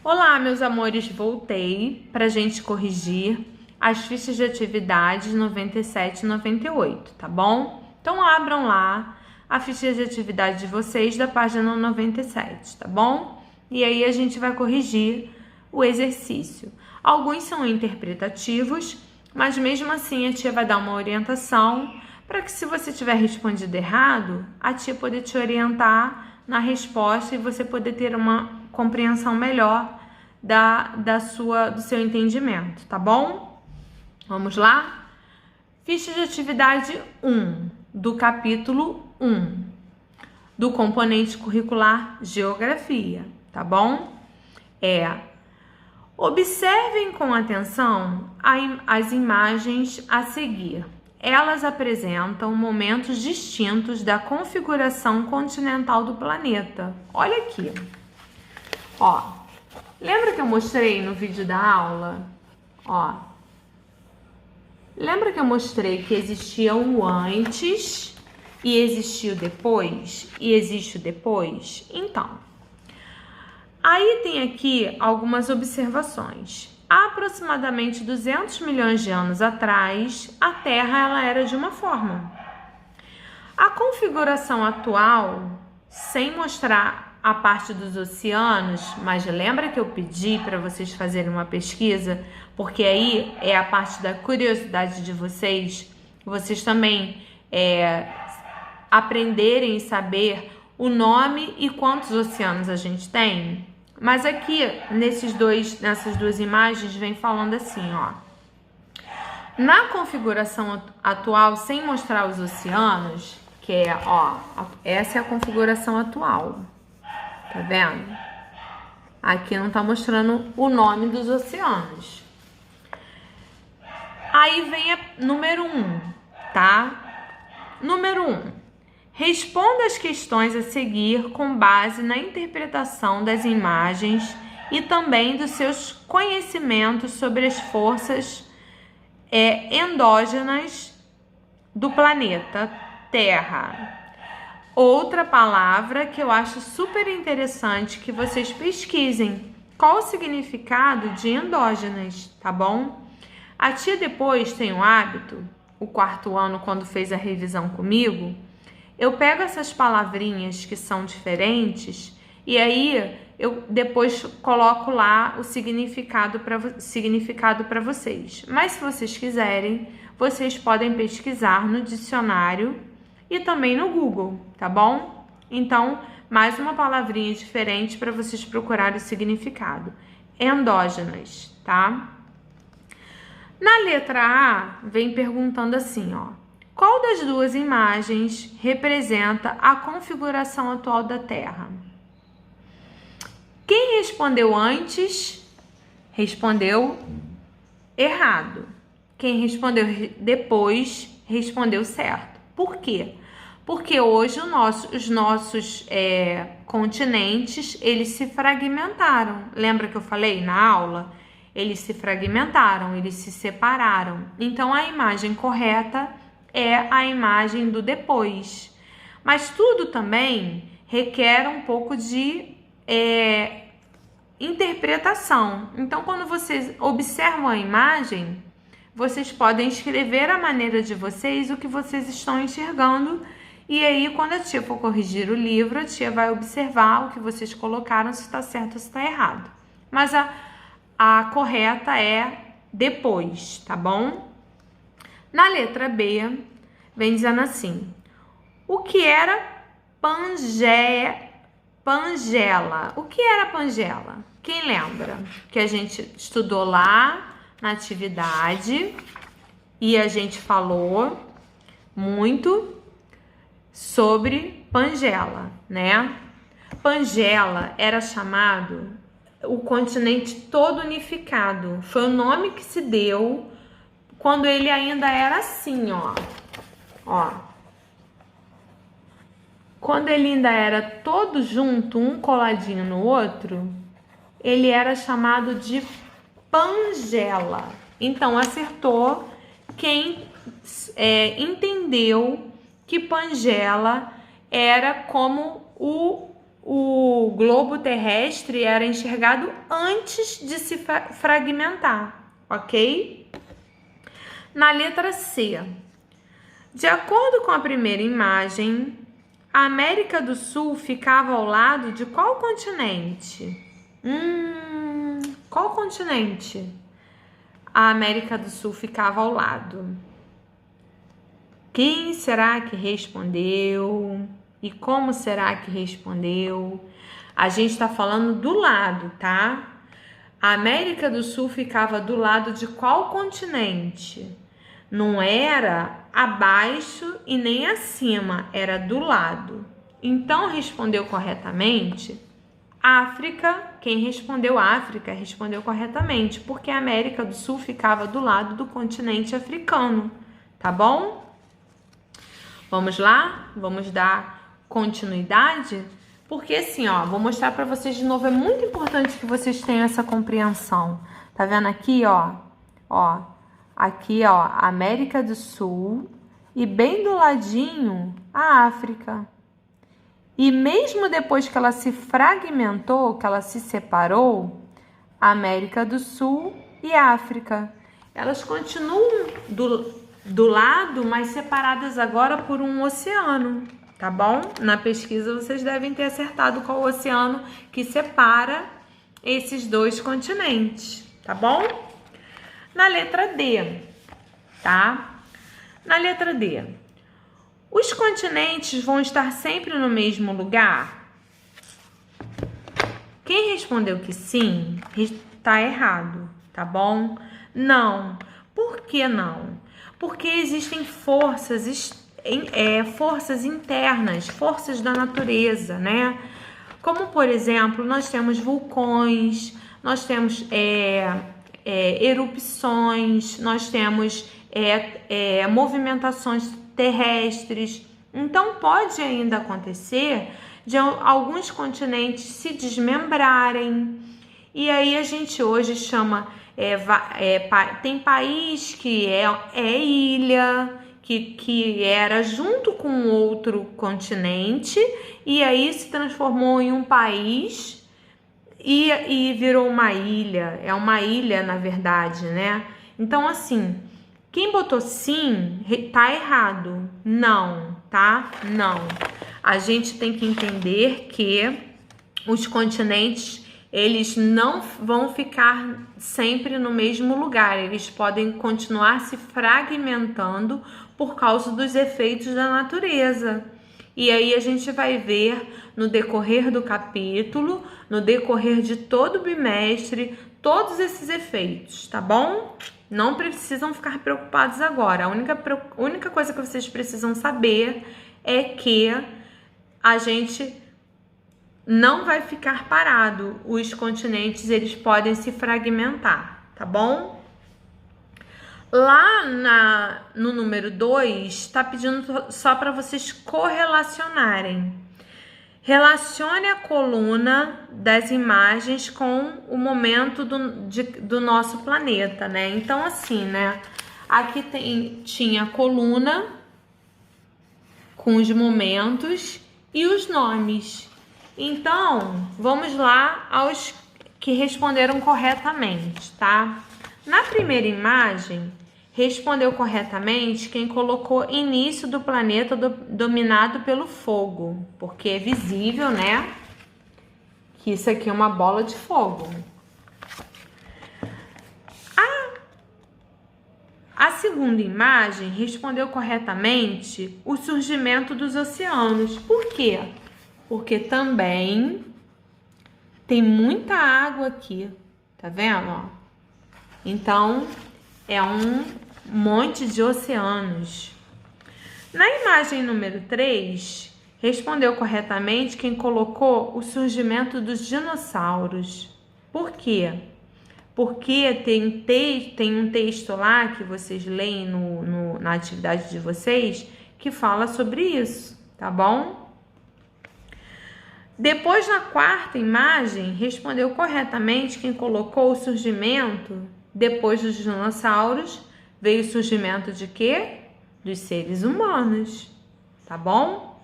Olá, meus amores, voltei para a gente corrigir as fichas de atividades 97 e 98, tá bom? Então, abram lá a ficha de atividade de vocês da página 97, tá bom? E aí a gente vai corrigir o exercício. Alguns são interpretativos, mas mesmo assim a tia vai dar uma orientação para que, se você tiver respondido errado, a tia poder te orientar na resposta e você poder ter uma compreensão melhor do seu entendimento, tá bom? Vamos lá? Ficha de atividade 1, do capítulo 1, do componente curricular Geografia, tá bom? Observem com atenção as imagens a seguir. Elas apresentam momentos distintos da configuração continental do planeta. Olha aqui. Ó, lembra que eu mostrei no vídeo da aula? Ó, lembra que eu mostrei que existia o antes e existia o depois? E existe o depois? Então, aí tem aqui algumas observações. Há aproximadamente 200 milhões de anos atrás, a Terra ela era de uma forma. A configuração atual, sem mostrar a parte dos oceanos, mas lembra que eu pedi para vocês fazerem uma pesquisa, porque aí é a parte da curiosidade de vocês também aprenderem e saber o nome e quantos oceanos a gente tem. Mas aqui, nessas duas imagens, vem falando assim, ó. Na configuração atual, sem mostrar os oceanos, que é, ó, essa é a configuração atual. Tá vendo? Aqui não tá mostrando o nome dos oceanos. Aí vem número 1, tá? Número 1. Responda as questões a seguir com base na interpretação das imagens e também dos seus conhecimentos sobre as forças endógenas do planeta Terra. Outra palavra que eu acho super interessante que vocês pesquisem. Qual o significado de endógenas, tá bom? A tia depois tem o hábito, o quarto ano, quando fez a revisão comigo, eu pego essas palavrinhas que são diferentes e aí eu depois coloco lá o significado para vocês. Mas se vocês quiserem, vocês podem pesquisar no dicionário e também no Google, tá bom? Então, mais uma palavrinha diferente para vocês procurarem o significado. Endógenas, tá? Na letra A, vem perguntando assim, ó. Qual das duas imagens representa a configuração atual da Terra? Quem respondeu antes, respondeu errado. Quem respondeu depois, respondeu certo. Por quê? Porque hoje os nossos continentes, eles se fragmentaram. Lembra que eu falei na aula? Eles se fragmentaram, eles se separaram. Então, a imagem correta é a imagem do depois. Mas tudo também requer um pouco de interpretação. Então, quando vocês observam a imagem, vocês podem escrever a maneira de vocês, o que vocês estão enxergando. E aí, quando a tia for corrigir o livro, a tia vai observar o que vocês colocaram, se está certo ou se está errado. Mas a correta é depois, tá bom? Na letra B, vem dizendo assim, o que era Pangela? O que era Pangela? Quem lembra? Que a gente estudou lá na atividade e a gente falou muito sobre Pangela, né? Pangela era chamado o continente todo unificado. Foi o nome que se deu quando ele ainda era assim, ó. Quando ele ainda era todo junto, um coladinho no outro, ele era chamado de Pangela. Então, acertou quem entendeu que Pangela era como o globo terrestre era enxergado antes de se fragmentar, ok? Na letra C, de acordo com a primeira imagem, a América do Sul ficava ao lado de qual continente? Qual continente a América do Sul ficava ao lado? Quem será que respondeu? E como será que respondeu? A gente está falando do lado, tá? A América do Sul ficava do lado de qual continente? Não era abaixo e nem acima, era do lado. Então, respondeu corretamente África. Quem respondeu África respondeu corretamente, porque a América do Sul ficava do lado do continente africano, tá bom? Vamos lá? Vamos dar continuidade? Porque assim, ó, vou mostrar para vocês de novo, é muito importante que vocês tenham essa compreensão. Tá vendo aqui, ó? Aqui, ó, América do Sul e bem do ladinho a África. E mesmo depois que ela se fragmentou, que ela se separou, a América do Sul e a África, elas continuam do lado, mas separadas agora por um oceano, tá bom? Na pesquisa vocês devem ter acertado qual o oceano que separa esses dois continentes, tá bom? Na letra D, tá? Na letra D, os continentes vão estar sempre no mesmo lugar? Quem respondeu que sim, tá errado, tá bom? Não. Por que não? Porque existem forças internas, forças da natureza, né? Como, por exemplo, nós temos vulcões, nós temos erupções, nós temos movimentações terrestres. Então, pode ainda acontecer de alguns continentes se desmembrarem. E aí a gente hoje chama, tem país que é ilha, que era junto com outro continente, e aí se transformou em um país e virou uma ilha. É uma ilha, na verdade, né? Então, assim, quem botou sim, tá errado. Não, tá? Não. A gente tem que entender que os continentes, eles não vão ficar sempre no mesmo lugar. Eles podem continuar se fragmentando por causa dos efeitos da natureza. E aí a gente vai ver no decorrer do capítulo, no decorrer de todo o bimestre, todos esses efeitos, tá bom? Não precisam ficar preocupados agora. A única coisa que vocês precisam saber é que a gente não vai ficar parado. Os continentes, eles podem se fragmentar, tá bom? Lá no número 2, está pedindo só para vocês correlacionarem. Relacione a coluna das imagens com o momento do nosso planeta, né? Então, assim, né? Aqui tinha a coluna com os momentos e os nomes. Então, vamos lá aos que responderam corretamente, tá? Na primeira imagem, respondeu corretamente quem colocou início do planeta dominado pelo fogo, porque é visível, né? Que isso aqui é uma bola de fogo. A segunda imagem respondeu corretamente o surgimento dos oceanos. Por quê? Porque também tem muita água aqui, tá vendo? Ó? Então, é um monte de oceanos. Na imagem número 3, respondeu corretamente quem colocou o surgimento dos dinossauros. Por quê? Porque tem um texto lá que vocês leem na atividade de vocês que fala sobre isso, tá bom? Depois, na quarta imagem, respondeu corretamente quem colocou o surgimento, depois dos dinossauros, veio o surgimento de quê? Dos seres humanos, tá bom?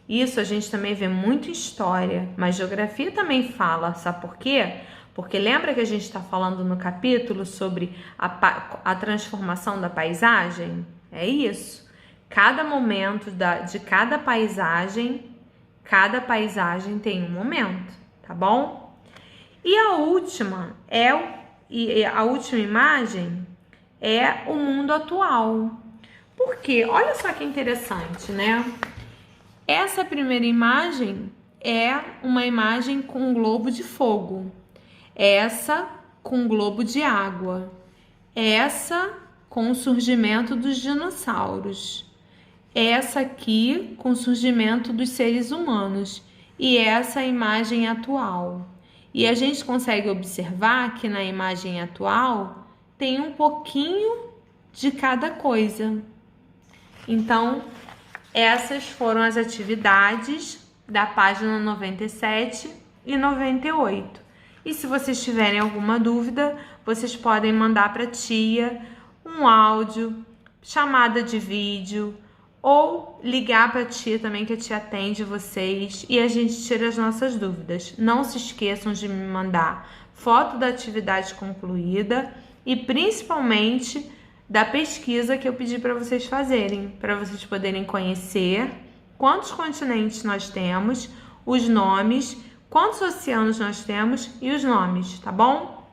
Isso a gente também vê muito em história, mas geografia também fala, sabe por quê? Porque lembra que a gente está falando no capítulo sobre a transformação da paisagem? É isso. Cada momento de cada paisagem tem um momento, tá bom? E a última imagem é o mundo atual. Por quê? Olha só que interessante, né? Essa primeira imagem é uma imagem com um globo de fogo. Essa com um globo de água. Essa com o surgimento dos dinossauros. Essa aqui com o surgimento dos seres humanos. E essa é a imagem atual. E a gente consegue observar que na imagem atual tem um pouquinho de cada coisa. Então, essas foram as atividades da página 97 e 98. E se vocês tiverem alguma dúvida, vocês podem mandar para a tia um áudio, chamada de vídeo, ou ligar para a tia também, que a tia atende vocês e a gente tira as nossas dúvidas. Não se esqueçam de me mandar foto da atividade concluída e principalmente da pesquisa que eu pedi para vocês fazerem, para vocês poderem conhecer quantos continentes nós temos, os nomes, quantos oceanos nós temos e os nomes, tá bom?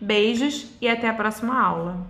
Beijos e até a próxima aula.